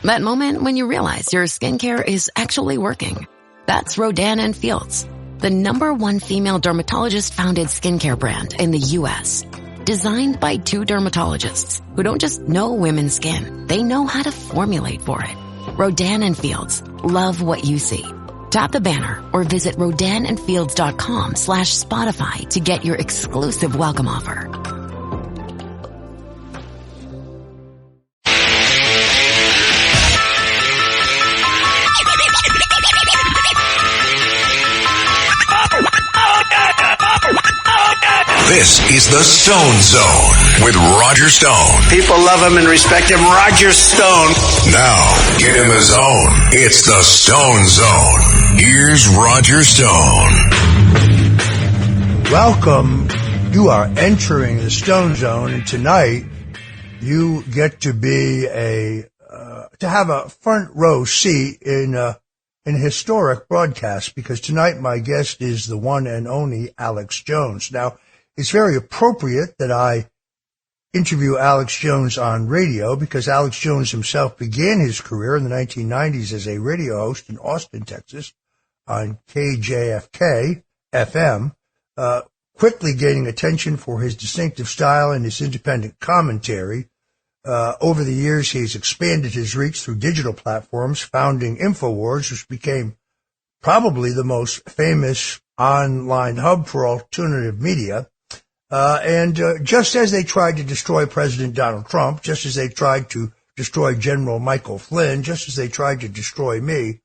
That moment when you realize your skincare is actually working. That's Rodan and Fields, the #1 female dermatologist-founded skincare brand in the U.S. Designed by 2 dermatologists who don't just know women's skin, they know how to formulate for it. Rodan and Fields, love what you see. Tap the banner or visit rodanandfields.com/Spotify to get your exclusive welcome offer. This is the Stone Zone with Roger Stone. People love him and respect him. Roger Stone. Now, get in the zone. It's the Stone Zone. Here's Roger Stone. Welcome. You are entering the Stone Zone, and tonight you get to be to have a front row seat in a historic broadcast, because tonight my guest is the one and only Alex Jones. Now, it's very appropriate that I interview Alex Jones on radio, because Alex Jones himself began his career in the 1990s as a radio host in Austin, Texas, on KJFK FM, quickly gaining attention for his distinctive style and his independent commentary. Over the years, he's expanded his reach through digital platforms, founding InfoWars, which became probably the most famous online hub for alternative media. And just as they tried to destroy President Donald Trump, just as they tried to destroy General Michael Flynn, just as they tried to destroy me,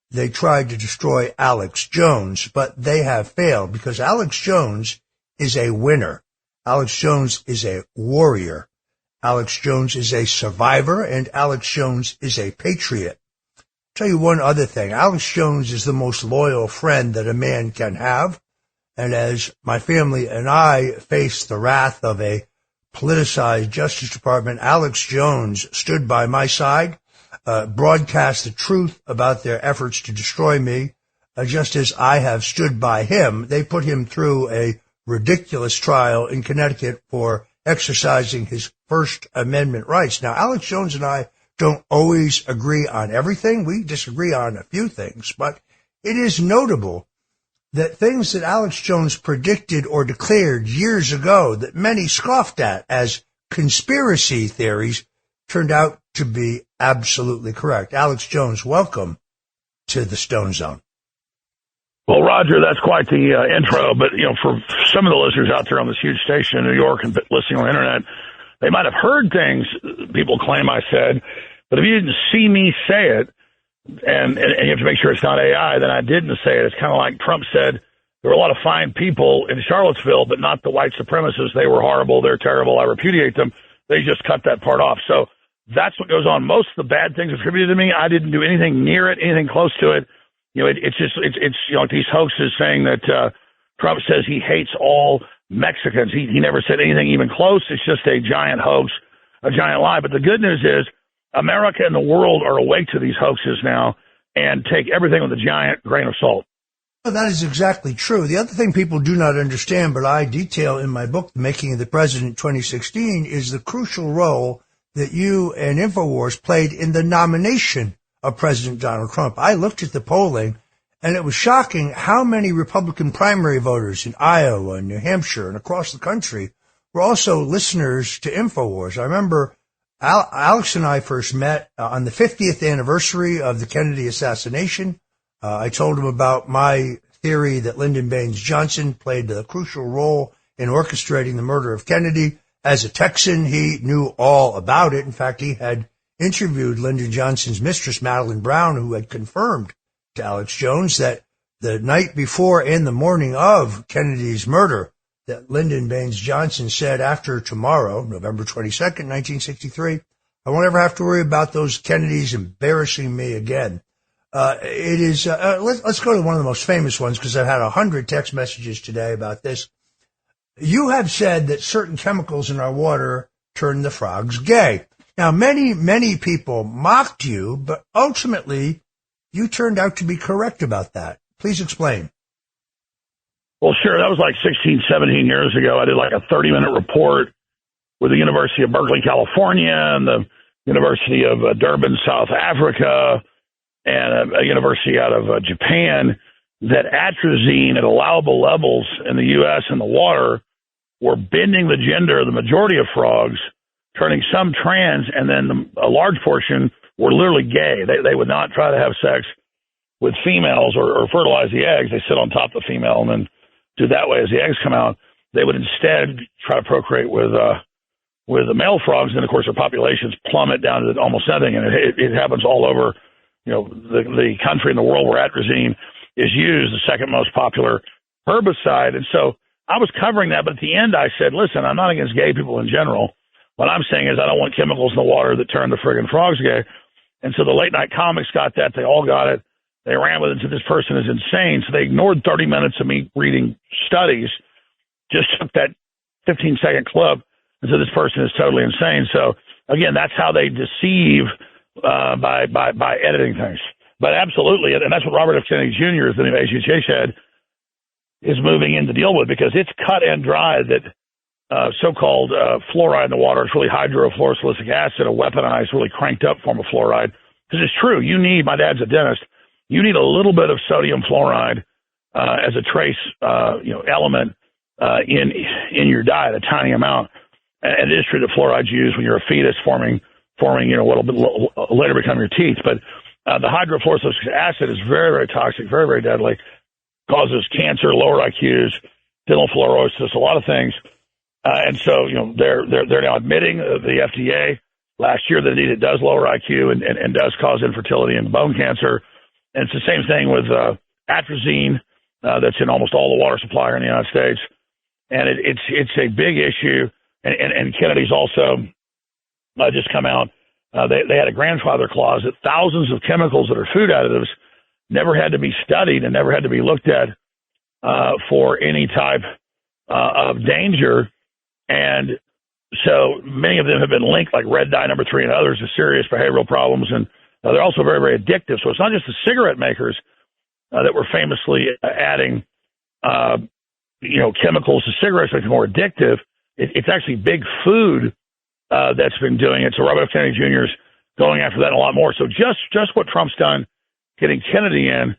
they tried to destroy Alex Jones. But they have failed, because Alex Jones is a winner. Alex Jones is a warrior. Alex Jones is a survivor, and Alex Jones is a patriot. I'll tell you one other thing. Alex Jones is the most loyal friend that a man can have. And as my family and I face the wrath of a politicized Justice Department, Alex Jones stood by my side, broadcast the truth about their efforts to destroy me, just as I have stood by him. They put him through a ridiculous trial in Connecticut for exercising his First Amendment rights. Now, Alex Jones and I don't always agree on everything. We disagree on a few things, but it is notable that things that Alex Jones predicted or declared years ago that many scoffed at as conspiracy theories turned out to be absolutely correct. Alex Jones, welcome to the Stone Zone. Well, Roger, that's quite the intro, but, for some of the listeners out there on this huge station in New York and listening on the internet, they might have heard things people claim I said, but if you didn't see me say it, and you have to make sure it's not AI, then I didn't say it. It's kind of like Trump said, there were a lot of fine people in Charlottesville, but not the white supremacists. They were horrible. They're terrible. I repudiate them. They just cut that part off. So that's what goes on. Most of the bad things attributed to me, I didn't do anything near it, anything close to it. It's these hoaxes saying that Trump says he hates all Mexicans. He never said anything even close. It's just a giant hoax, a giant lie. But the good news is America and the world are awake to these hoaxes now and take everything with a giant grain of salt. Well, that is exactly true. The other thing people do not understand, but I detail in my book, The Making of the President 2016, is the crucial role that you and InfoWars played in the nomination of President Donald Trump. I looked at the polling, and it was shocking how many Republican primary voters in Iowa and New Hampshire and across the country were also listeners to InfoWars. I remember Alex and I first met on the 50th anniversary of the Kennedy assassination. I told him about my theory that Lyndon Baines Johnson played a crucial role in orchestrating the murder of Kennedy. As a Texan, he knew all about it. In fact, he had interviewed Lyndon Johnson's mistress, Madeline Brown, who had confirmed to Alex Jones that the night before and the morning of Kennedy's murder, that Lyndon Baines Johnson said, after tomorrow, November 22nd, 1963, I won't ever have to worry about those Kennedys embarrassing me again. Let's go to one of the most famous ones, because I've had 100 text messages today about this. You have said that certain chemicals in our water turn the frogs gay. Now, many people mocked you, but ultimately you turned out to be correct about that. Please explain. Well, sure. That was like 16, 17 years ago. I did like a 30-minute report with the University of Berkeley, California, and the University of Durban, South Africa, and a university out of Japan, that atrazine at allowable levels in the U.S. and the water were bending the gender of the majority of frogs, turning some trans, and then a large portion were literally gay. They would not try to have sex with females or fertilize the eggs. They sit on top of the female and then do that way as the eggs come out. They would instead try to procreate with the male frogs, and of course their populations plummet down to almost nothing, and it happens all over, the country and the world where atrazine is used, the second most popular herbicide. And so I was covering that, but at the end I said, listen, I'm not against gay people in general. What I'm saying is I don't want chemicals in the water that turn the friggin' frogs gay. And so the late night comics got that. They all got it. They ran with it. So this person is insane. So they ignored 30 minutes of me reading studies, just took that 15-second clip, and so this person is totally insane. So again, that's how they deceive by editing things. But absolutely, and that's what Robert F. Kennedy Jr., as the new HHH head, is moving in to deal with, because it's cut and dry that so-called fluoride in the water is really hydrofluorosilicic acid, a weaponized, really cranked up form of fluoride. Because it's true, my dad's a dentist, you need a little bit of sodium fluoride as a trace element in your diet, a tiny amount. And it is true that fluoride's used when you're a fetus forming what will later become your teeth. But the hydrofluorosilicic acid is very, very toxic, very, very deadly, causes cancer, lower IQs, dental fluorosis, a lot of things. And so, they're now admitting, the FDA last year, that indeed it does lower IQ and does cause infertility and bone cancer. And it's the same thing with atrazine that's in almost all the water supply here in the United States. And it's a big issue. And Kennedy's also just come out. They had a grandfather clause that thousands of chemicals that are food additives never had to be studied and never had to be looked at for any type of danger. And so many of them have been linked, like red dye number 3 and others, to serious behavioral problems. And they're also very, very addictive. So it's not just the cigarette makers that were famously adding, chemicals to cigarettes to make them more addictive. It's actually big food that's been doing it. So Robert F. Kennedy Jr. is going after that a lot more. So just what Trump's done, getting Kennedy in,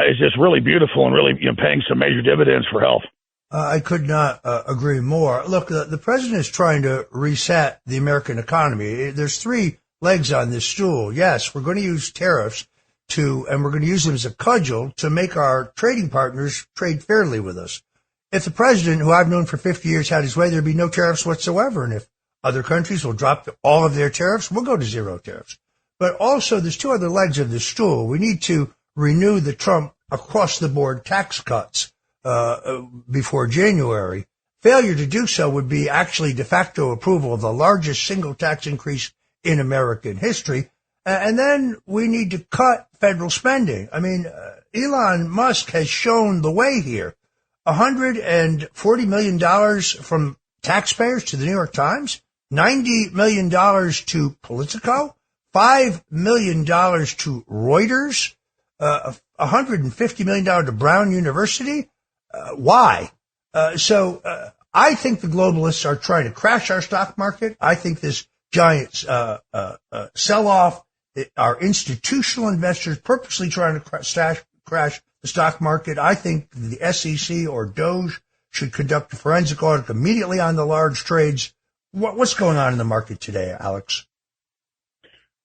is just really beautiful and really paying some major dividends for health. I could not agree more. Look, the president is trying to reset the American economy. There's 3 legs on this stool. Yes, we're going to use tariffs and we're going to use them as a cudgel to make our trading partners trade fairly with us. If the president, who I've known for 50 years, had his way, there'd be no tariffs whatsoever. And if other countries will drop all of their tariffs, we'll go to 0 tariffs. But also, there's 2 other legs of the stool. We need to renew the Trump across-the-board tax cuts before January. Failure to do so would be actually de facto approval of the largest single tax increase in American history. And then we need to cut federal spending. I mean, Elon Musk has shown the way here. $140 million from taxpayers to the New York Times, $90 million to Politico, $5 million to Reuters, $150 million to Brown University. Why? So I think the globalists are trying to crash our stock market. I think this giant sell-off, our institutional investors purposely trying to crash the stock market. I think the SEC or DOJ should conduct a forensic audit immediately on the large trades. What's going on in the market today, Alex?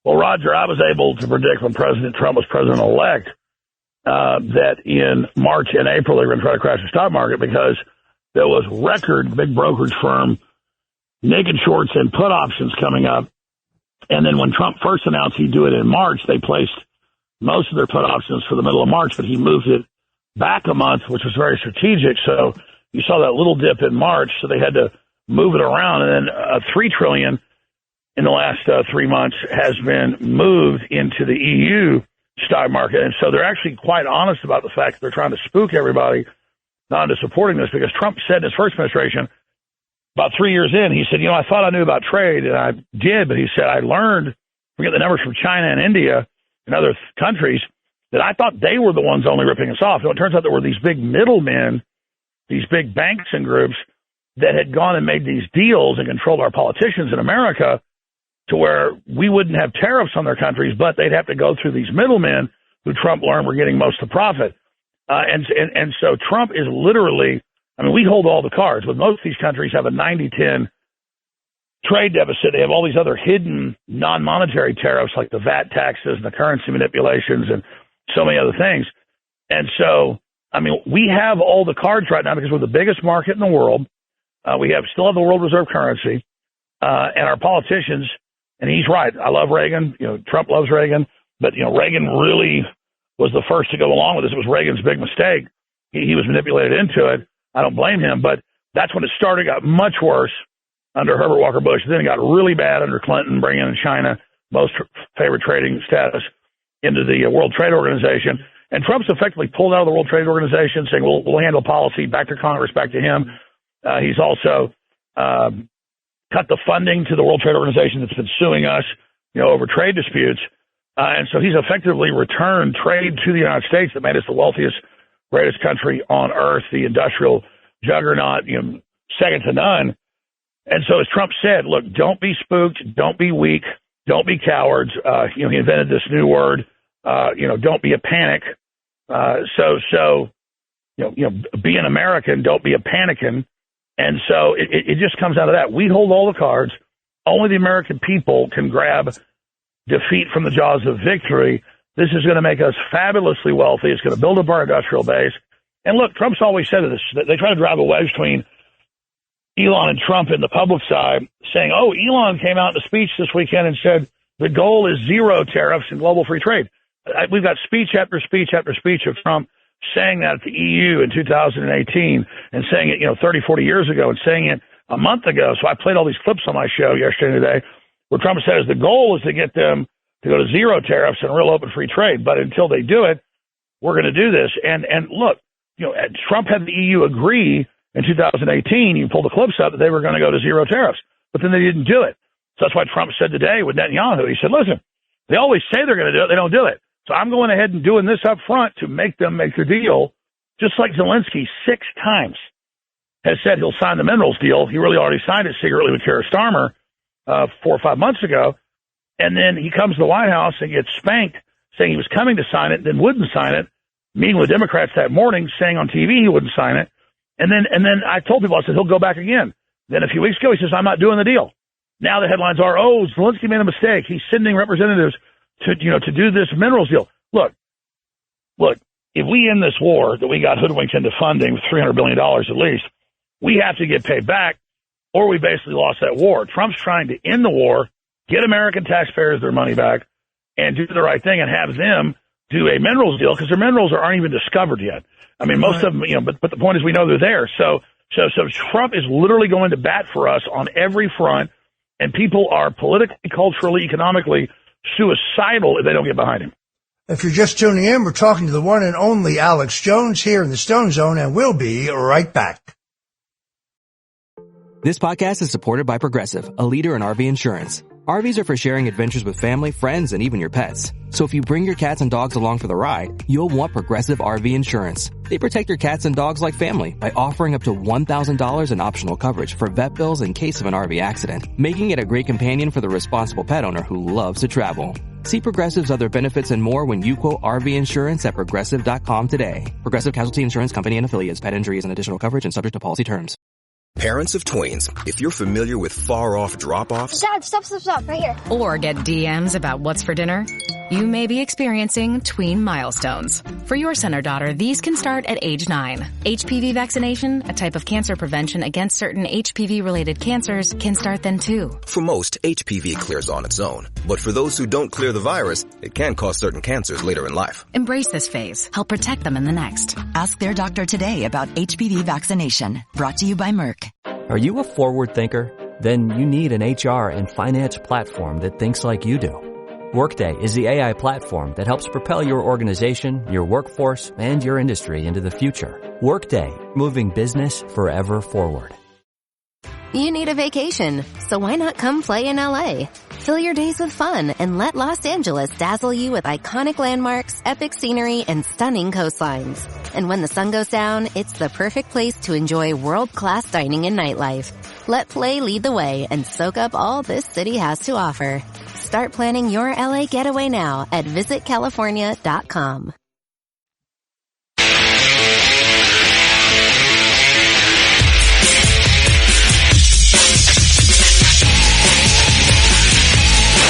Well, Roger, I was able to predict when President Trump was president-elect that in March and April they were going to try to crash the stock market because there was record big brokerage firm naked shorts and put options coming up. And then when Trump first announced he'd do it in March, they placed most of their put options for the middle of March, but he moved it back a month, which was very strategic. So you saw that little dip in March, so they had to move it around. And then $3 trillion in the last 3 months has been moved into the EU stock market. And so they're actually quite honest about the fact that they're trying to spook everybody not into supporting this, because Trump said in his first administration, about 3 years in, he said, I thought I knew about trade, and I did, but he said, I learned, forget the numbers from China and India and other countries, that I thought they were the ones only ripping us off. No, it turns out there were these big middlemen, these big banks and groups that had gone and made these deals and controlled our politicians in America to where we wouldn't have tariffs on their countries, but they'd have to go through these middlemen who Trump learned were getting most of the profit. And so Trump is literally, I mean, we hold all the cards, but most of these countries have a 90-10 trade deficit. They have all these other hidden non-monetary tariffs like the VAT taxes and the currency manipulations and so many other things. And so, I mean, we have all the cards right now because we're the biggest market in the world. We still have the world reserve currency, and our politicians, and he's right. I love Reagan. You know, Trump loves Reagan, but, you know, Reagan really was the first to go along with this. It was Reagan's big mistake. He was manipulated into it. I don't blame him, but that's when it started. Got much worse under Herbert Walker Bush. Then it got really bad under Clinton, bringing in China, most favored trading status, into the World Trade Organization. And Trump's effectively pulled out of the World Trade Organization, saying, we'll handle policy, back to Congress, back to him. He's also cut the funding to the World Trade Organization that's been suing us, you know, over trade disputes. And so he's effectively returned trade to the United States that made us the wealthiest, greatest country on earth, the industrial juggernaut, you know, second to none. And so as Trump said, look, don't be spooked, don't be weak, don't be cowards. You know, he invented this new word, you know, don't be a panic. So you know, be an American, don't be a panicking. And so it just comes out of that. We hold all the cards. Only the American people can grab defeat from the jaws of victory. This is going to make us fabulously wealthy. It's going to build up our industrial base. And look, Trump's always said this. They try to drive a wedge between Elon and Trump in the public side, saying, oh, Elon came out in a speech this weekend and said the goal is zero tariffs and global free trade. We've got speech after speech after speech of Trump saying that at the EU in 2018 and saying it, you know, 30, 40 years ago and saying it a month ago. So I played all these clips on my show yesterday and today where Trump says the goal is to get them to go to zero tariffs and real open free trade. But until they do it, we're going to do this. And look, you know, Trump had the EU agree in 2018, you pull the clips up, that they were going to go to zero tariffs, but then they didn't do it. So that's why Trump said today with Netanyahu, he said, listen, they always say they're going to do it, they don't do it. So I'm going ahead and doing this up front to make them make their deal, just like Zelensky 6 times has said he'll sign the minerals deal. He really already signed it secretly with Keir Starmer 4 or 5 months ago. And then he comes to the White House and gets spanked, saying he was coming to sign it, then wouldn't sign it, meeting with Democrats that morning, saying on TV he wouldn't sign it. And then I told people, I said, he'll go back again. Then a few weeks ago, he says, I'm not doing the deal. Now the headlines are, oh, Zelensky made a mistake. He's sending representatives to do this minerals deal. Look, if we end this war that we got hoodwinked into funding with $300 billion at least, we have to get paid back, or we basically lost that war. Trump's trying to end the war, get American taxpayers their money back, and do the right thing and have them do a minerals deal, because their minerals aren't even discovered yet. I mean, most of them, you know, but the point is we know they're there. So Trump is literally going to bat for us on every front, and people are politically, culturally, economically suicidal if they don't get behind him. If you're just tuning in, we're talking to the one and only Alex Jones here in the Stone Zone, and we'll be right back. This podcast is supported by Progressive, a leader in RV insurance. RVs are for sharing adventures with family, friends, and even your pets. So if you bring your cats and dogs along for the ride, you'll want Progressive RV Insurance. They protect your cats and dogs like family by offering up to $1,000 in optional coverage for vet bills in case of an RV accident, making it a great companion for the responsible pet owner who loves to travel. See Progressive's other benefits and more when you quote RV insurance at Progressive.com today. Progressive Casualty Insurance Company and Affiliates. Pet injury is an additional coverage and subject to policy terms. Parents of twins, if you're familiar with far-off drop-offs... Dad, stop, right here. Or get DMs about what's for dinner, you may be experiencing tween milestones. For your son or daughter, these can start at age 9. HPV vaccination, a type of cancer prevention against certain HPV-related cancers, can start then too. For most, HPV clears on its own. But for those who don't clear the virus, it can cause certain cancers later in life. Embrace this phase. Help protect them in the next. Ask their doctor today about HPV vaccination. Brought to you by Merck. Are you a forward thinker? Then you need an HR and finance platform that thinks like you do. Workday is the AI platform that helps propel your organization, your workforce, and your industry into the future. Workday, moving business forever forward. You need a vacation, so why not come play in LA? Fill your days with fun and let Los Angeles dazzle you with iconic landmarks, epic scenery, and stunning coastlines. And when the sun goes down, it's the perfect place to enjoy world-class dining and nightlife. Let play lead the way and soak up all this city has to offer. Start planning your LA getaway now at visitcalifornia.com.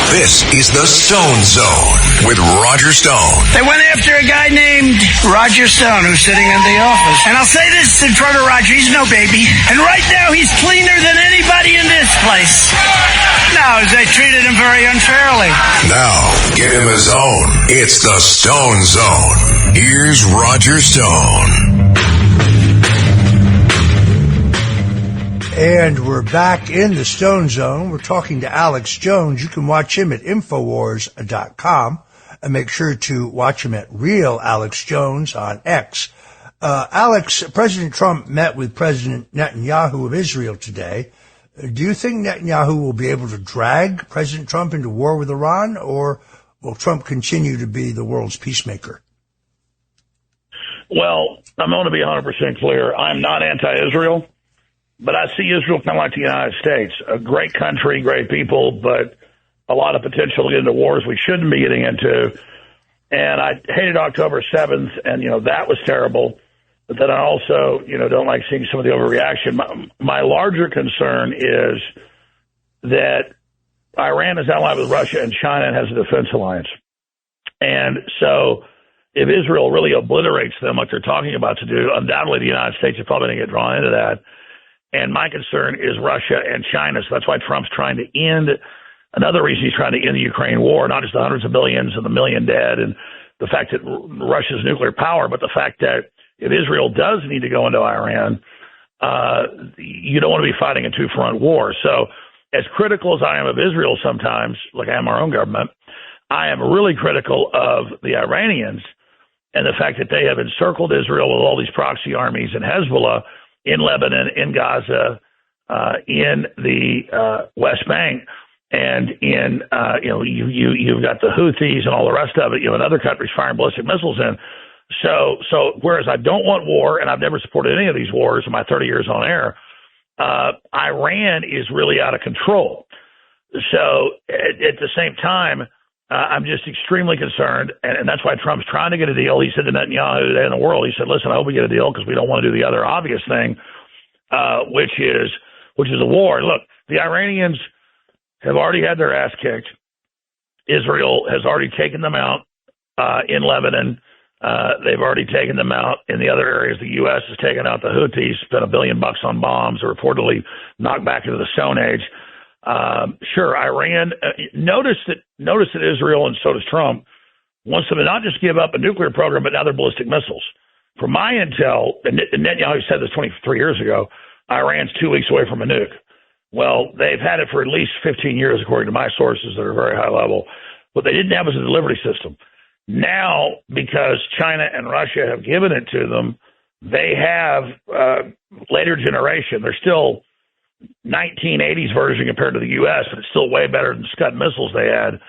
This is the Stone Zone with Roger Stone. They went after a guy named Roger Stone who's sitting in the office. And I'll say this in front of Roger, he's no baby. And right now he's cleaner than anybody in this place. No, they treated him very unfairly. Now, give him his own. It's the Stone Zone. Here's Roger Stone. And we're back in the Stone Zone. We're talking to Alex Jones. You can watch him at Infowars.com and make sure to watch him at Real Alex Jones on X. Alex, President Trump met with President Netanyahu of Israel today. Do you think Netanyahu will be able to drag President Trump into war with Iran, or will Trump continue to be the world's peacemaker? Well, I'm going to be 100% clear. I'm not anti-Israel. But I see Israel kind of like the United States, a great country, great people, but a lot of potential to get into wars we shouldn't be getting into. And I hated October 7th, and, that was terrible. But then I also, don't like seeing some of the overreaction. My larger concern is that Iran is allied with Russia and China and has a defense alliance. And so if Israel really obliterates them like they're talking about to do, undoubtedly the United States is probably going to get drawn into that. And my concern is Russia and China. So that's why Trump's trying to end. Another reason he's trying to end the Ukraine war, not just the hundreds of billions and the million dead and the fact that Russia's nuclear power, but the fact that if Israel does need to go into Iran, you don't want to be fighting a two-front war. So as critical as I am of Israel sometimes, like I am our own government, I am really critical of the Iranians and the fact that they have encircled Israel with all these proxy armies and Hezbollah in Lebanon, in Gaza, in the West Bank, and in you've got the Houthis and all the rest of it. You have other countries firing ballistic missiles in. So whereas I don't want war, and I've never supported any of these wars in my 30 years on air, Iran is really out of control. So at the same time, I'm just extremely concerned, and that's why Trump's trying to get a deal. He said to Netanyahu today in the world, he said, listen, I hope we get a deal because we don't want to do the other obvious thing, which is a war. Look, the Iranians have already had their ass kicked. Israel has already taken them out in Lebanon. They've already taken them out in the other areas. The U.S. has taken out the Houthis, spent $1 billion on bombs, are reportedly knocked back into the Stone Age. Sure, Iran, notice that Israel, and so does Trump, wants them to not just give up a nuclear program, but now they're ballistic missiles. From my intel, and Netanyahu said this 23 years ago, Iran's 2 weeks away from a nuke. Well, they've had it for at least 15 years, according to my sources that are very high level. What they didn't have was a delivery system. Now, because China and Russia have given it to them, they have later generation. They're still 1980s version compared to the U.S., but it's still way better than Scud missiles they had.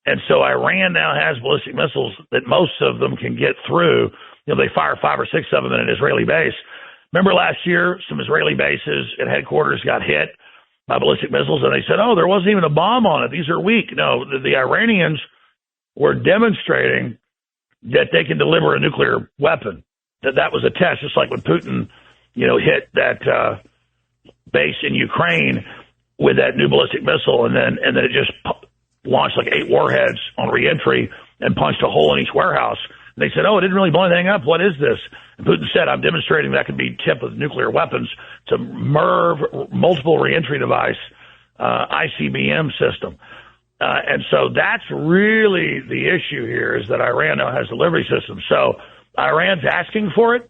And so Iran now has ballistic missiles that most of them can get through. They fire 5 or 6 of them in an Israeli base. Remember last year, some Israeli bases and headquarters got hit by ballistic missiles, and they said, oh, there wasn't even a bomb on it. These are weak. No, the Iranians were demonstrating that they can deliver a nuclear weapon. That was a test, just like when Putin, hit that base in Ukraine with that new ballistic missile, and then it just launched like 8 warheads on reentry and punched a hole in each warehouse. And they said, oh, it didn't really blow anything up. What is this? And Putin said, I'm demonstrating that can be tipped with nuclear weapons to MIRV, multiple reentry device, ICBM system. And so that's really the issue here, is that Iran now has delivery systems. So Iran's asking for it.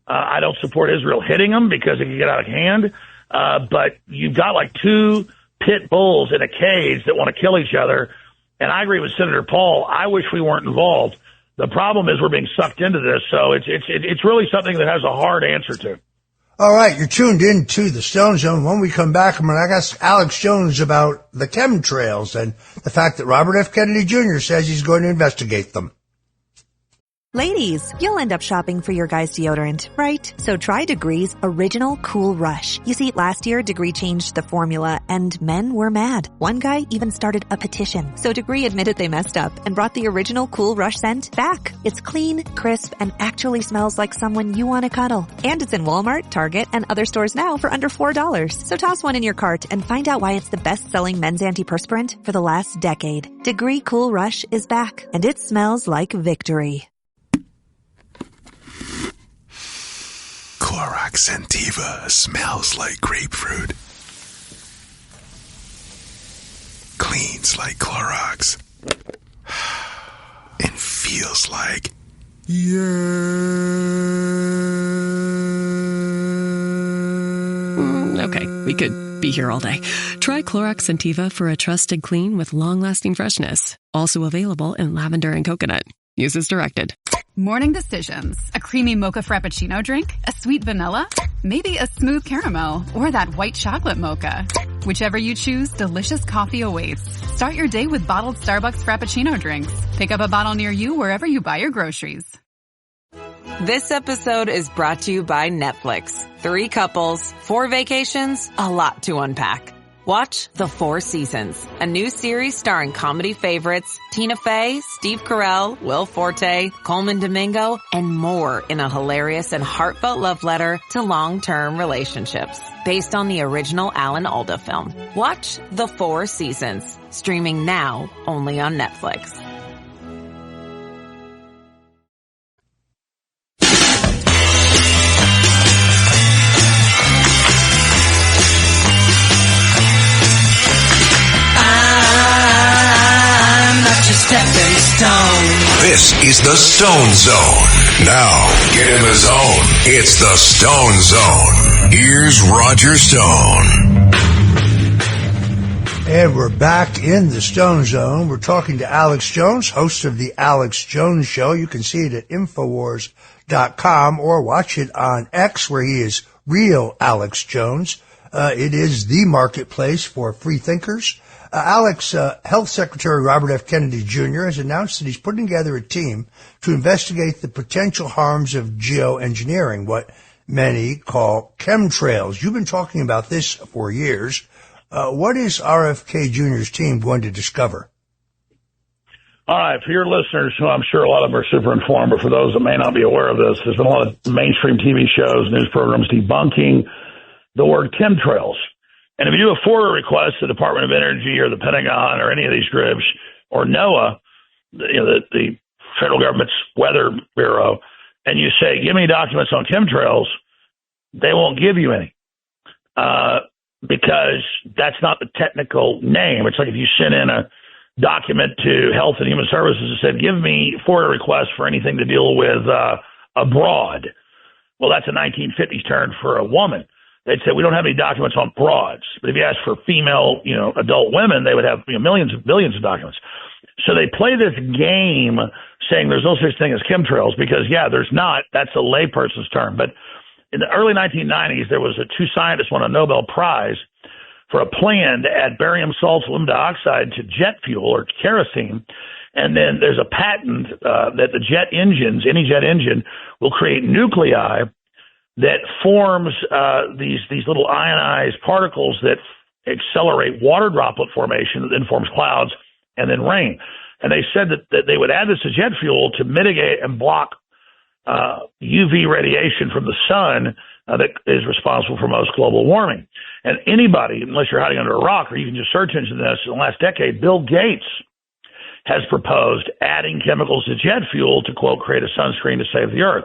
I don't support Israel hitting them because it can get out of hand. But you've got like 2 pit bulls in a cage that want to kill each other. And I agree with Senator Paul. I wish we weren't involved. The problem is we're being sucked into this. So it's really something that has a hard answer to. All right. You're tuned in to the Stone Zone. When we come back, I'm going to ask Alex Jones about the chemtrails and the fact that Robert F. Kennedy Jr. says he's going to investigate them. Ladies, you'll end up shopping for your guy's deodorant, right? So try Degree's Original Cool Rush. You see, last year, Degree changed the formula, and men were mad. One guy even started a petition. So Degree admitted they messed up and brought the Original Cool Rush scent back. It's clean, crisp, and actually smells like someone you want to cuddle. And it's in Walmart, Target, and other stores now for under $4. So toss one in your cart and find out why it's the best-selling men's antiperspirant for the last decade. Degree Cool Rush is back, and it smells like victory. Clorox Scentiva smells like grapefruit. Cleans like Clorox. And feels like... Okay, we could be here all day. Try Clorox Scentiva for a trusted clean with long-lasting freshness. Also available in lavender and coconut. Use as directed. Morning decisions. A creamy mocha frappuccino drink? A sweet vanilla? Maybe a smooth caramel? Or that white chocolate mocha? Whichever you choose, delicious coffee awaits. Start your day with bottled Starbucks Frappuccino drinks. Pick up a bottle near you wherever you buy your groceries. This episode is brought to you by Netflix. 3 couples, 4 vacations, a lot to unpack. Watch The 4 Seasons, a new series starring comedy favorites Tina Fey, Steve Carell, Will Forte, Coleman Domingo, and more in a hilarious and heartfelt love letter to long-term relationships. Based on the original Alan Alda film. Watch The 4 Seasons, streaming now only on Netflix. Stepping Stone. This is the Stone Zone. Now, get in the zone. It's the Stone Zone. Here's Roger Stone. And we're back in the Stone Zone. We're talking to Alex Jones, host of the Alex Jones Show. You can see it at Infowars.com or watch it on X, where he is Real Alex Jones. It is the marketplace for free thinkers. Alex, Health Secretary Robert F. Kennedy Jr. has announced that he's putting together a team to investigate the potential harms of geoengineering, what many call chemtrails. You've been talking about this for years. What is RFK Jr.'s team going to discover? All right, for your listeners, who I'm sure a lot of them are super informed, but for those that may not be aware of this, there's been a lot of mainstream TV shows, news programs debunking the word chemtrails. And if you do a FOIA request to the Department of Energy or the Pentagon or any of these groups or NOAA, the federal government's weather bureau, and you say, give me documents on chemtrails, they won't give you any because that's not the technical name. It's like if you sent in a document to Health and Human Services and said, give me FOIA requests for anything to deal with abroad. Well, that's a 1950s term for a woman. They'd say, we don't have any documents on broads. But if you ask for female, adult women, they would have billions of documents. So they play this game saying there's no such thing as chemtrails because, there's not. That's a layperson's term. But in the early 1990s, there was 2 scientists won a Nobel Prize for a plan to add barium salts, aluminum dioxide to jet fuel or kerosene. And then there's a patent that the jet engines, any jet engine, will create nuclei that forms these little ionized particles that accelerate water droplet formation, that then forms clouds and then rain. And they said that they would add this to jet fuel to mitigate and block UV radiation from the sun that is responsible for most global warming. And anybody, unless you're hiding under a rock or you can just search into this, in the last decade, Bill Gates has proposed adding chemicals to jet fuel to, quote, create a sunscreen to save the earth.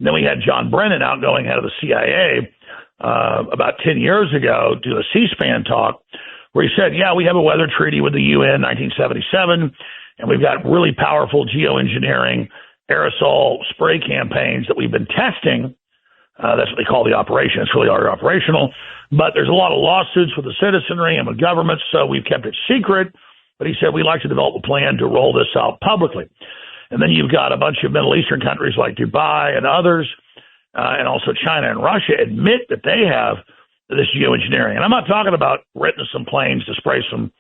And then we had John Brennan, outgoing head of the CIA, about 10 years ago, do a C-SPAN talk where he said, we have a weather treaty with the UN 1977, and we've got really powerful geoengineering aerosol spray campaigns that we've been testing. That's what they call the operation. It's really already operational. But there's a lot of lawsuits with the citizenry and with governments, so we've kept it secret. But he said we'd like to develop a plan to roll this out publicly. And then you've got a bunch of Middle Eastern countries like Dubai and others, and also China and Russia admit that they have this geoengineering. And I'm not talking about renting some planes to spray some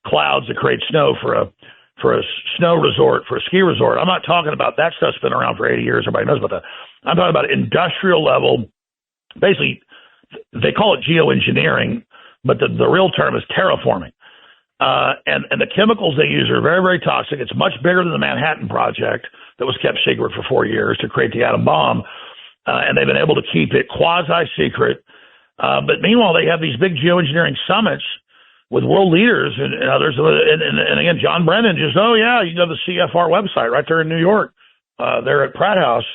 clouds to create snow for a for a snow resort, for a ski resort. I'm not talking about that stuff's been around for 80 years. Everybody knows about that. I'm talking about industrial level. Basically, they call it geoengineering, but the real term is terraforming. And the chemicals they use are very, very toxic. It's much bigger than the Manhattan Project that was kept secret for 4 years to create the atom bomb. And they've been able to keep it quasi-secret. But meanwhile, they have these big geoengineering summits with world leaders and others. And again, John Brennan just, you can go to the CFR website right there in New York. They're at Pratt House,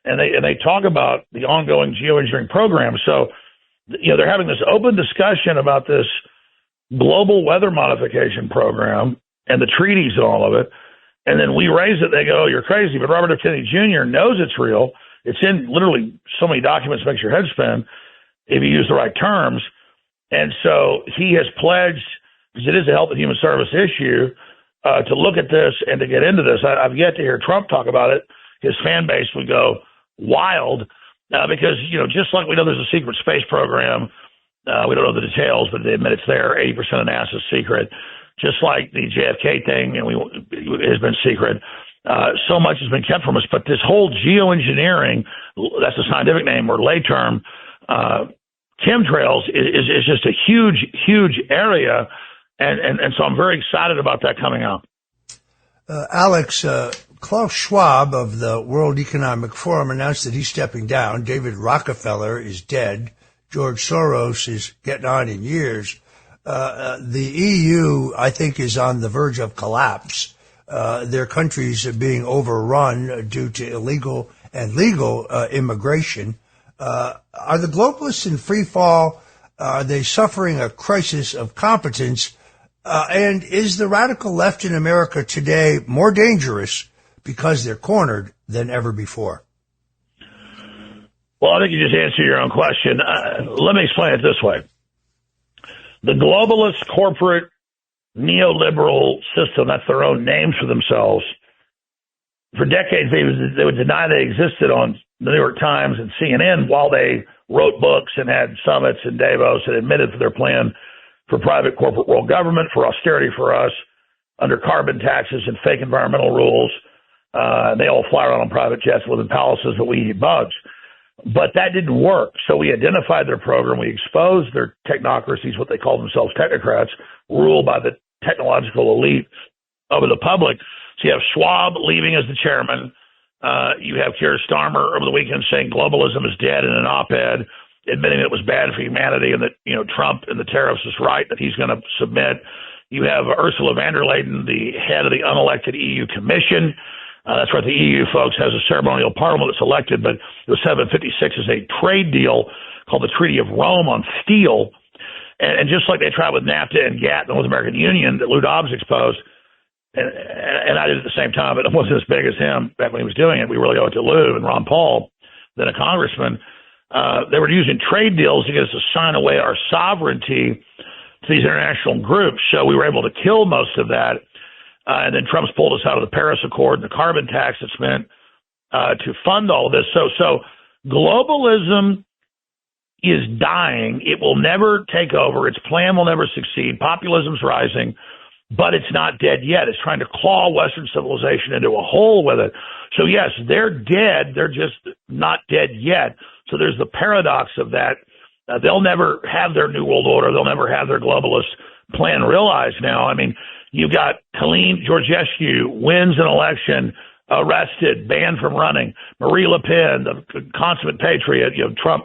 and they talk about the ongoing geoengineering program. So, they're having this open discussion about this global weather modification program and the treaties and all of it. And then we raise it. They go, you're crazy. But Robert F. Kennedy Jr. knows it's real. It's in literally so many documents, makes your head spin if you use the right terms. And so he has pledged, because it is a Health and Human Service issue, to look at this and to get into this. I've yet to hear Trump talk about it. His fan base would go wild because, just like we know there's a secret space program, we don't know the details, but they admit it's there. 80% of NASA's secret. Just like the JFK thing, and it has been secret. So much has been kept from us. But this whole geoengineering, that's a scientific name or lay term, chemtrails is just a huge, huge area. And so I'm very excited about that coming out. Alex, Klaus Schwab of the World Economic Forum announced that he's stepping down. David Rockefeller is dead. George Soros is getting on in years. The EU, I think, is on the verge of collapse. Their countries are being overrun due to illegal and legal immigration. Are the globalists in free fall? Are they suffering a crisis of competence? And is the radical left in America today more dangerous because they're cornered than ever before? Well, I think you just answered your own question. Let me explain it this way. The globalist corporate neoliberal system, that's their own names for themselves, for decades they would deny they existed on the New York Times and CNN while they wrote books and had summits in Davos and admitted to their plan for private corporate world government, for austerity for us, under carbon taxes and fake environmental rules. They all fly around on private jets, live in palaces, but we eat bugs. But that didn't work. So we identified their program. We exposed their technocracies, what they call themselves technocrats, ruled by the technological elite over the public. So you have Schwab leaving as the chairman. You have Keir Starmer over the weekend saying globalism is dead in an op-ed, admitting it was bad for humanity and that, Trump and the tariffs is right, that he's going to submit. You have Ursula von der Leyen, the head of the unelected EU Commission. That's right. The EU, folks, has a ceremonial parliament that's elected, but the 756 is a trade deal called the Treaty of Rome on steel. And just like they tried with NAFTA and GATT, the North American Union, that Lou Dobbs exposed, and I did at the same time, but it wasn't as big as him back when he was doing it. We really owe it to Lou and Ron Paul, then a congressman. They were using trade deals to get us to sign away our sovereignty to these international groups. So we were able to kill most of that. And then Trump's pulled us out of the Paris Accord and the carbon tax that's meant to fund all of this. So globalism is dying. It will never take over. Its plan will never succeed. Populism's rising, but it's not dead yet. It's trying to claw Western civilization into a hole with it. So, yes, they're dead. They're just not dead yet. So there's the paradox of that. They'll never have their New World Order. They'll never have their globalist plan realized now. I mean, you've got Colleen Georgescu wins an election, arrested, banned from running. Marie Le Pen, the consummate patriot, Trump,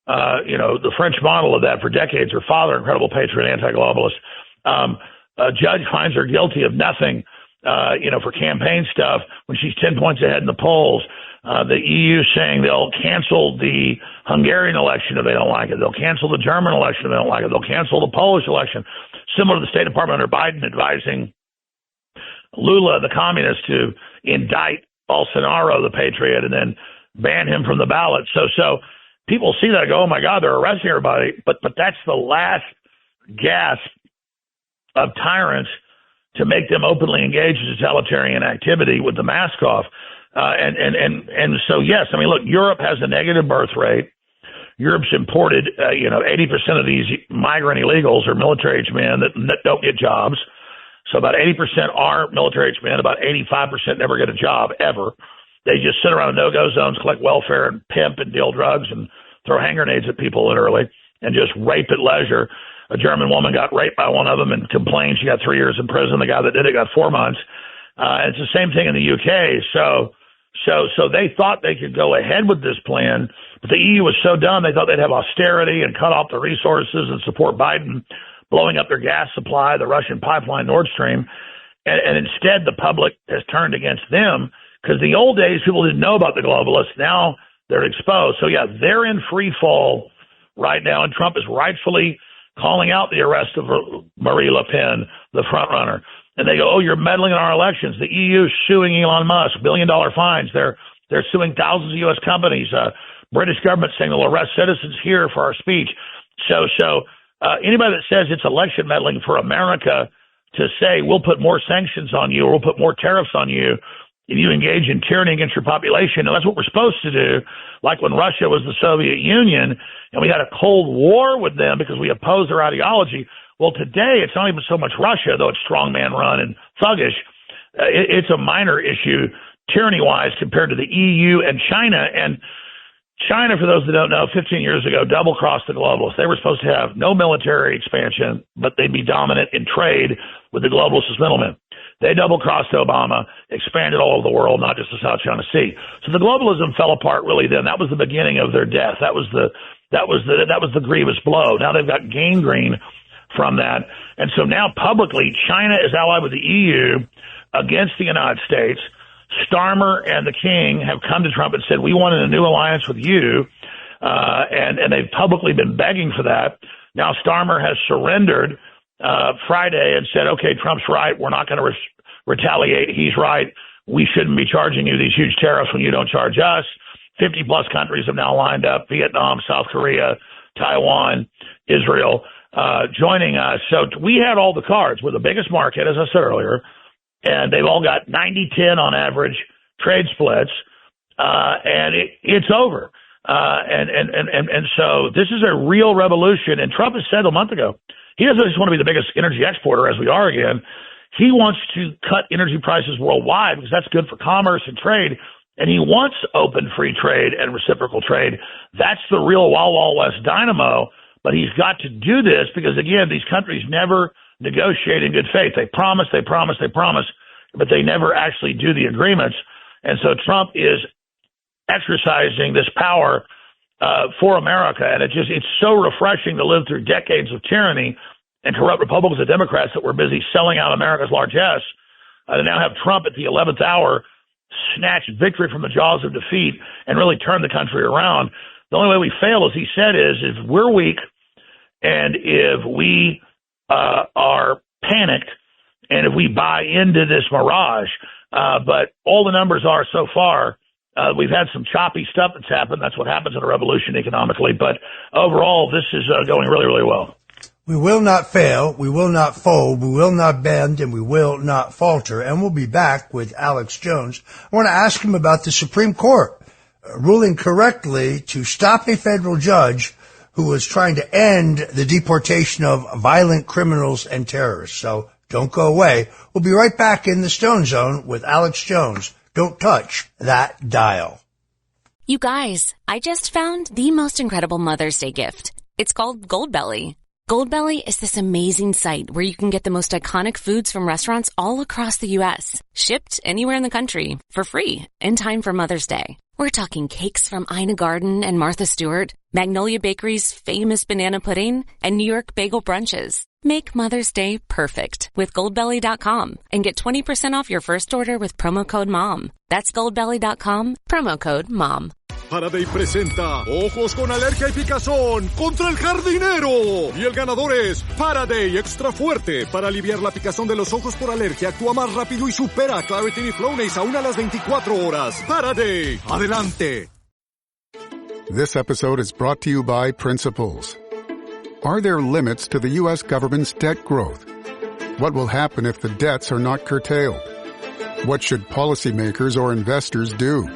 the French model of that for decades. Her father, incredible patriot, anti-globalist. A judge finds her guilty of nothing, for campaign stuff when she's 10 points ahead in the polls. The EU saying they'll cancel the Hungarian election if they don't like it. They'll cancel the German election if they don't like it. They'll cancel the Polish election. Similar to the State Department under Biden advising Lula, the communist, to indict Bolsonaro, the patriot, and then ban him from the ballot. So people see that and go, oh, my God, they're arresting everybody. But that's the last gasp of tyrants to make them openly engage in totalitarian activity with the mask off. And so, yes, I mean, look, Europe has a negative birth rate. Europe's imported, 80% of these migrant illegals are military-age men that don't get jobs. So about 80% are military-aged men. About 85% never get a job, ever. They just sit around in no-go zones, collect welfare, and pimp and deal drugs and throw hand grenades at people literally and just rape at leisure. A German woman got raped by one of them and complained. She got 3 years in prison. The guy that did it got 4 months. It's the same thing in the UK. So they thought they could go ahead with this plan, but the EU was so dumb they thought they'd have austerity and cut off the resources and support Biden blowing up their gas supply, the Russian pipeline Nord Stream. And instead, the public has turned against them because the old days, people didn't know about the globalists. Now they're exposed. So, yeah, they're in free fall right now, and Trump is rightfully calling out the arrest of Marie Le Pen, the front runner. And they go, oh, you're meddling in our elections. The EU is suing Elon Musk, $1 billion fines. They're suing thousands of U.S. companies. British government saying they'll arrest citizens here for our speech. So anybody that says it's election meddling for America to say we'll put more sanctions on you or we'll put more tariffs on you if you engage in tyranny against your population, and that's what we're supposed to do, like when Russia was the Soviet Union and we had a Cold War with them because we opposed their ideology. Well, today it's not even so much Russia, though it's strongman run and thuggish. It's a minor issue tyranny-wise compared to the EU and China. And China, for those that don't know, 15 years ago, double-crossed the globalists. They were supposed to have no military expansion, but they'd be dominant in trade with the globalists as middlemen. They double-crossed Obama, expanded all over the world, not just the South China Sea. So the globalism fell apart really then. That was the beginning of their death. That was the grievous blow. Now they've got gangrene from that. And so now publicly, China is allied with the EU against the United States. Starmer and the King have come to Trump and said, we wanted a new alliance with you. And they've publicly been begging for that. Now Starmer has surrendered Friday and said, okay, Trump's right. We're not going to retaliate. He's right. We shouldn't be charging you these huge tariffs when you don't charge us. 50 plus countries have now lined up: Vietnam, South Korea, Taiwan, Israel, joining us. So we had all the cards. We're the biggest market, as I said earlier, and they've all got 90-10 on average trade splits, and it's over. And so this is a real revolution. And Trump has said a month ago, he doesn't just want to be the biggest energy exporter, as we are again. He wants to cut energy prices worldwide because that's good for commerce and trade. And he wants open free trade and reciprocal trade. That's the real Wild Wild West dynamo. But he's got to do this because, again, these countries never negotiate in good faith. They promise, but they never actually do the agreements. And so Trump is exercising this power for America. And it's so refreshing to live through decades of tyranny and corrupt Republicans and Democrats that were busy selling out America's largesse. To now have Trump at the 11th hour snatch victory from the jaws of defeat and really turn the country around. The only way we fail, as he said, is if we're weak and if we are panicked and if we buy into this mirage. But all the numbers are so far, we've had some choppy stuff that's happened. That's what happens in a revolution economically. But overall, this is going really, really well. We will not fail, we will not fold, we will not bend, and we will not falter. And we'll be back with Alex Jones. I want to ask him about the Supreme Court ruling correctly to stop a federal judge who was trying to end the deportation of violent criminals and terrorists. So don't go away. We'll be right back in the Stone Zone with Alex Jones. Don't touch that dial. You guys, I just found the most incredible Mother's Day gift. It's called Goldbelly. Goldbelly is this amazing site where you can get the most iconic foods from restaurants all across the U.S., shipped anywhere in the country for free in time for Mother's Day. We're talking cakes from Ina Garten and Martha Stewart, Magnolia Bakery's famous banana pudding, and New York bagel brunches. Make Mother's Day perfect with Goldbelly.com and get 20% off your first order with promo code MOM. That's Goldbelly.com, promo code MOM. Faraday presenta Ojos con Alergia y Picazón contra el jardinero. Y el ganador es Faraday Extra Fuerte. Para aliviar la picazón de los ojos por alergia, actúa más rápido y supera a Claritin y Flonase aún a las 24 horas. Faraday, adelante. This episode is brought to you by Principles. Are there limits to the U.S. government's debt growth? What will happen if the debts are not curtailed? What should policymakers or investors do?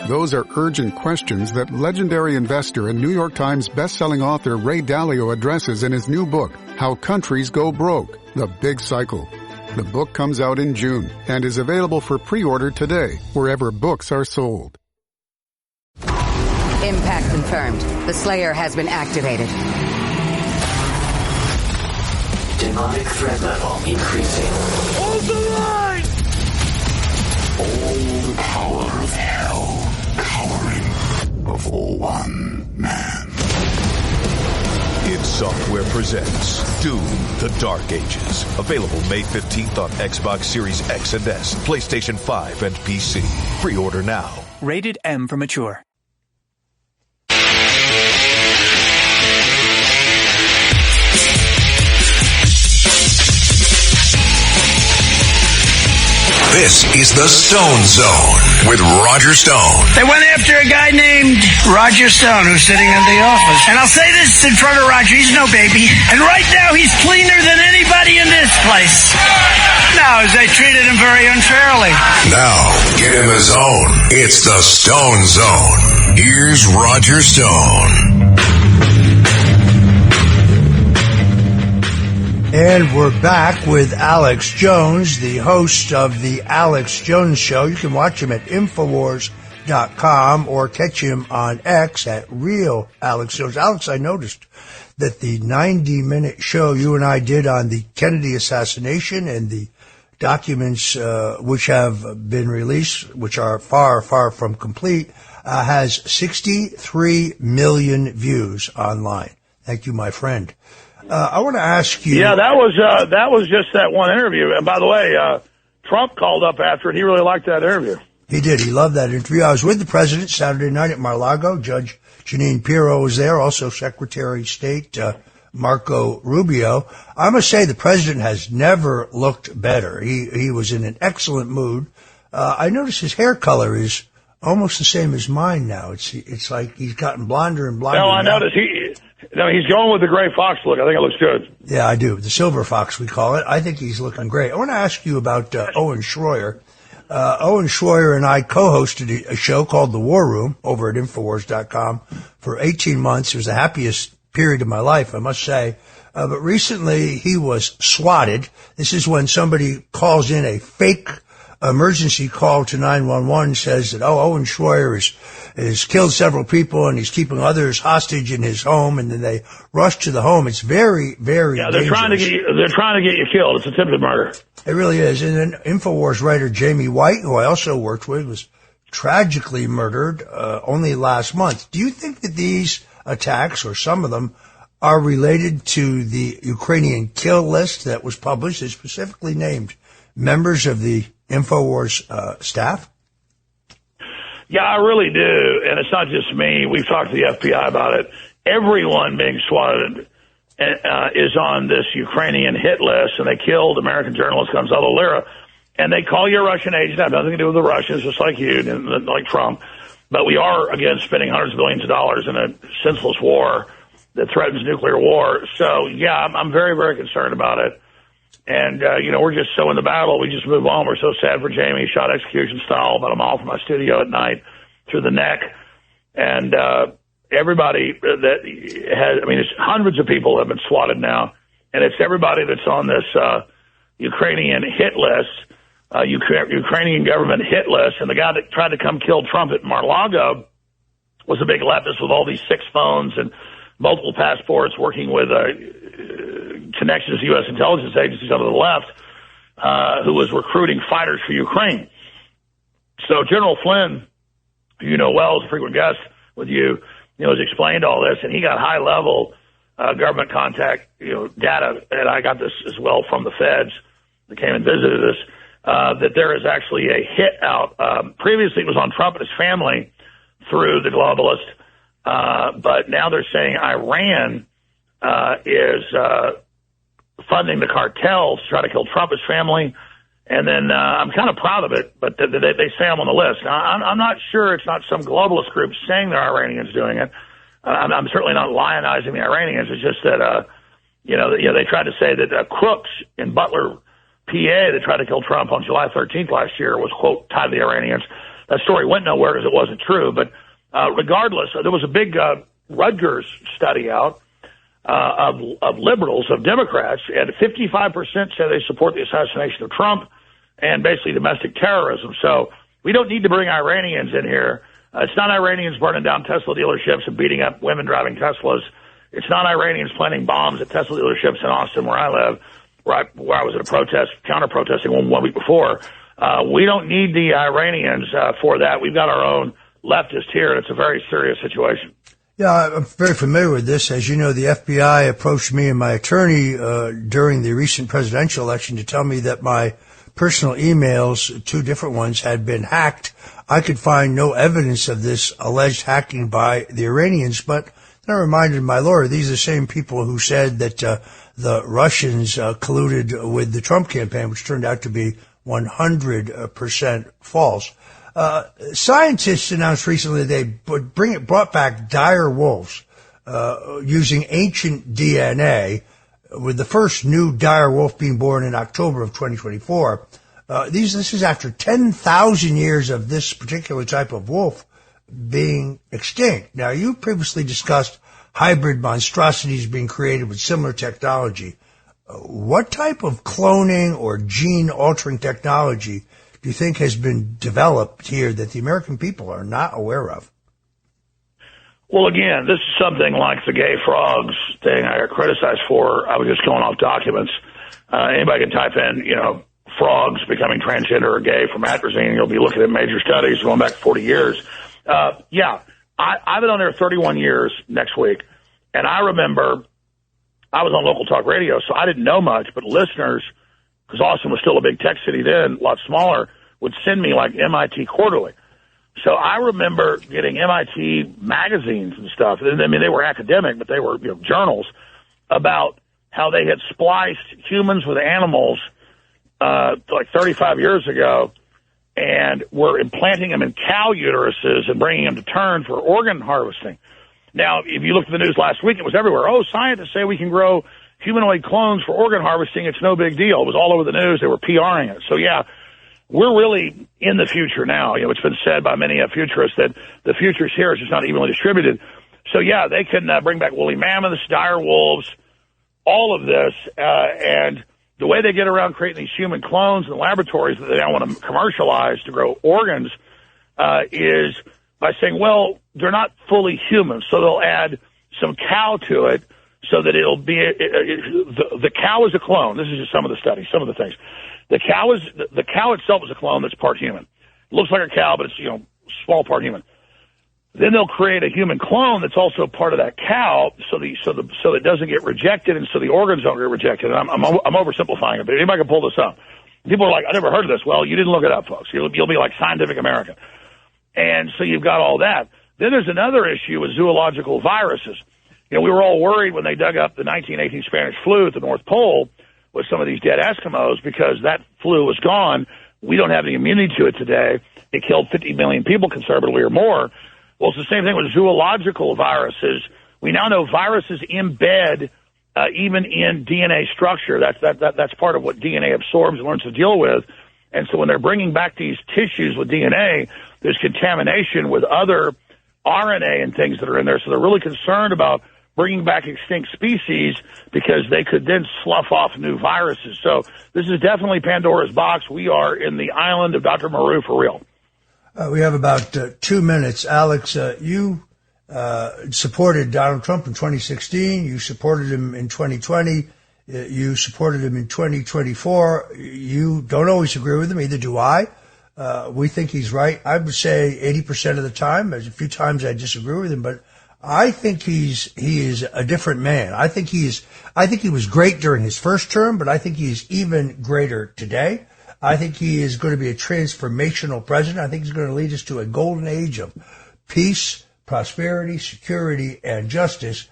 Those are urgent questions that legendary investor and New York Times bestselling author Ray Dalio addresses in his new book, How Countries Go Broke, The Big Cycle. The book comes out in June and is available for pre-order today, wherever books are sold. Impact confirmed. The Slayer has been activated. Demonic threat level increasing. Hold the line! All the power of hell cowering before one man. id Software presents Doom: The Dark Ages. Available May 15th on Xbox Series X and S, PlayStation 5, and PC. Pre-order now. Rated M for mature. This is the Stone Zone with Roger Stone. They went after a guy named Roger Stone who's sitting in the office. And I'll say this in front of Roger, he's no baby. And right now he's cleaner than anybody in this place. No, they treated him very unfairly. Now, get in the zone. It's the Stone Zone. Here's Roger Stone. And we're back with Alex Jones, the host of the Alex Jones Show. You can watch him at Infowars.com or catch him on X at Real Alex Jones. Alex, I noticed that the 90-minute show you and I did on the Kennedy assassination and the documents which have been released, which are far, far from complete, has 63 million views online. Thank you, my friend. I want to ask you. Yeah, that was just that one interview. And by the way, Trump called up after it. He really liked that interview. He did. He loved that interview. I was with the president Saturday night at Mar-a-Lago. Judge Jeanine Pirro was there. Also Secretary of State Marco Rubio. I must say the president has never looked better. He was in an excellent mood. I noticed his hair color is almost the same as mine now. It's like he's gotten blonder and blonder. No, I noticed he's going with the gray fox look. I think it looks good. Yeah, I do. The silver fox, we call it. I think he's looking great. I want to ask you about Owen Schroyer. Owen Schroyer and I co-hosted a show called The War Room over at Infowars.com for 18 months. It was the happiest period of my life, I must say. But recently he was swatted. This is when somebody calls in a fake emergency call to 911, says that, Owen Schroyer has killed several people and he's keeping others hostage in his home, and then they rush to the home. It's very, very dangerous. They're trying to get you killed. It's attempted murder. It really is. And then Infowars writer Jamie White, who I also worked with, was tragically murdered only last month. Do you think that these attacks, or some of them, are related to the Ukrainian kill list that was published? It specifically named members of the Infowars staff? Yeah, I really do. And it's not just me. We've talked to the FBI about it. Everyone being swatted is on this Ukrainian hit list, and they killed American journalist Gonzalo Lira. And they call you a Russian agent. Have nothing to do with the Russians, just like you, like Trump. But we are, again, spending hundreds of billions of dollars in a senseless war that threatens nuclear war. So, yeah, I'm very, very concerned about it. And, we're just so in the battle, we just move on. We're so sad for Jamie. Shot execution style about a mile from my studio at night through the neck. And everybody that it's hundreds of people have been swatted now. And it's everybody that's on this Ukrainian hit list, Ukrainian government hit list. And the guy that tried to come kill Trump at Mar-a-Lago was a big leftist with all these 6 phones and multiple passports, working with connections to U.S. intelligence agencies under the left, who was recruiting fighters for Ukraine. So General Flynn, who you know well, is a frequent guest with you, has explained all this, and he got high-level government contact, data, and I got this as well from the feds that came and visited us, that there is actually a hit out. Previously it was on Trump and his family through the globalist, but now they're saying Iran is funding the cartels to try to kill Trump, his family. And then I'm kind of proud of it, but they say I'm on the list. Now, I'm not sure it's not some globalist group saying they're Iranians doing it. I'm certainly not lionizing the Iranians. It's just that, they tried to say that crooks in Butler, PA, that tried to kill Trump on July 13th last year was, quote, tied to the Iranians. That story went nowhere because it wasn't true. But regardless, there was a big Rutgers study out of liberals, of Democrats, and 55% say they support the assassination of Trump and basically domestic terrorism. So we don't need to bring Iranians in here. It's not Iranians burning down Tesla dealerships and beating up women driving Teslas. It's not Iranians planting bombs at Tesla dealerships in Austin, where I live, where I was at a protest, counter-protesting one week before. We don't need the Iranians for that. We've got our own leftists here, and it's a very serious situation. Yeah, I'm very familiar with this. As you know, the FBI approached me and my attorney during the recent presidential election to tell me that my personal emails, 2 different ones, had been hacked. I could find no evidence of this alleged hacking by the Iranians, but then I reminded my lawyer, these are the same people who said that the Russians colluded with the Trump campaign, which turned out to be 100% false. Scientists announced recently they brought back dire wolves using ancient DNA, with the first new dire wolf being born in October of 2024. This is after 10,000 years of this particular type of wolf being extinct. Now, you previously discussed hybrid monstrosities being created with similar technology. What type of cloning or gene-altering technology do you think has been developed here that the American people are not aware of? Well, again, this is something like the gay frogs thing I got criticized for. I was just going off documents. Anybody can type in, frogs becoming transgender or gay from atrazine, and you'll be looking at major studies going back 40 years. I've been on there 31 years next week, and I remember I was on local talk radio, so I didn't know much, but listeners, because Austin was still a big tech city then, a lot smaller, would send me like MIT Quarterly. So I remember getting MIT magazines and stuff. I mean, they were academic, but they were journals about how they had spliced humans with animals like 35 years ago and were implanting them in cow uteruses and bringing them to term for organ harvesting. Now, if you looked at the news last week, it was everywhere. Oh, scientists say we can grow humanoid clones for organ harvesting. It's no big deal. It was all over the news. They were PRing it. So, yeah, we're really in the future now. It's been said by many futurists that the future's here. It's just not evenly distributed. So, yeah, they can bring back woolly mammoths, dire wolves, all of this. And the way they get around creating these human clones in the laboratories that they don't want to commercialize to grow organs is by saying, well, they're not fully human, so they'll add some cow to it so that it'll be the cow is a clone. This is just some of the studies, some of the things. The cow itself is a clone that's part human. It looks like a cow, but it's small part human. Then they'll create a human clone that's also part of that cow, so it doesn't get rejected, and so the organs don't get rejected. And I'm oversimplifying it, but anybody can pull this up. People are like, I never heard of this. Well, you didn't look it up, folks. You'll be like Scientific American. And so you've got all that. Then there's another issue with zoological viruses. We were all worried when they dug up the 1918 Spanish flu at the North Pole with some of these dead Eskimos because that flu was gone. We don't have any immunity to it today. It killed 50 million people conservatively or more. Well, it's the same thing with zoological viruses. We now know viruses embed even in DNA structure. That's part of what DNA absorbs and learns to deal with. And so when they're bringing back these tissues with DNA, there's contamination with other RNA and things that are in there. So they're really concerned about bringing back extinct species because they could then slough off new viruses. So this is definitely Pandora's box. We are in the island of Dr. Maru for real. We have about 2 minutes. Alex, you supported Donald Trump in 2016. You supported him in 2020. You supported him in 2024. You don't always agree with him. Either do I. We think he's right. I would say 80% of the time. There's a few times I disagree with him, but I think he is a different man. I think he was great during his first term, but I think he's even greater today. I think he is going to be a transformational president. I think he's going to lead us to a golden age of peace, prosperity, security, and justice.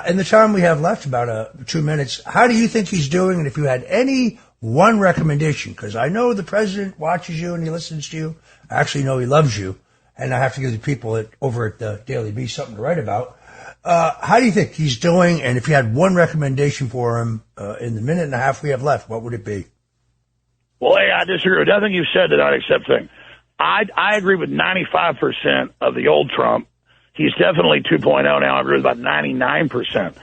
In the time we have left, about 2 minutes, how do you think he's doing? And if you had any one recommendation, because I know the president watches you and he listens to you. I actually know he loves you. And I have to give the people over at the Daily Beast something to write about. How do you think he's doing? And if you had one recommendation for him in the minute and a half we have left, what would it be? Well, hey, I disagree with nothing you've said tonight except thing. I agree with 95% of the old Trump. He's definitely 2.0 now. I agree with about 99%.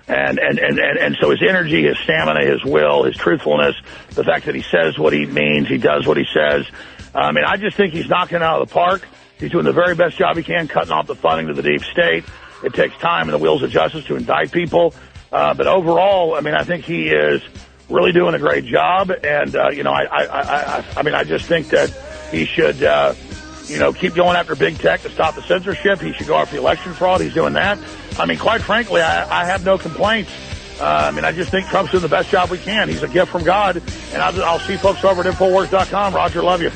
And so his energy, his stamina, his will, his truthfulness, the fact that he says what he means, he does what he says. I mean, I just think he's knocking it out of the park. He's doing the very best job he can, cutting off the funding to the deep state. It takes time and the wheels of justice to indict people. But overall, I mean, I think he is really doing a great job. And, I just think that he should, keep going after big tech to stop the censorship. He should go after the election fraud. He's doing that. I mean, quite frankly, I have no complaints. I just think Trump's doing the best job we can. He's a gift from God. And I'll see folks over at Infowars.com. Roger, love you.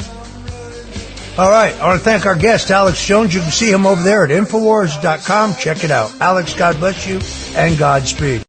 All right. I want to thank our guest, Alex Jones. You can see him over there at Infowars.com. Check it out. Alex, God bless you and Godspeed.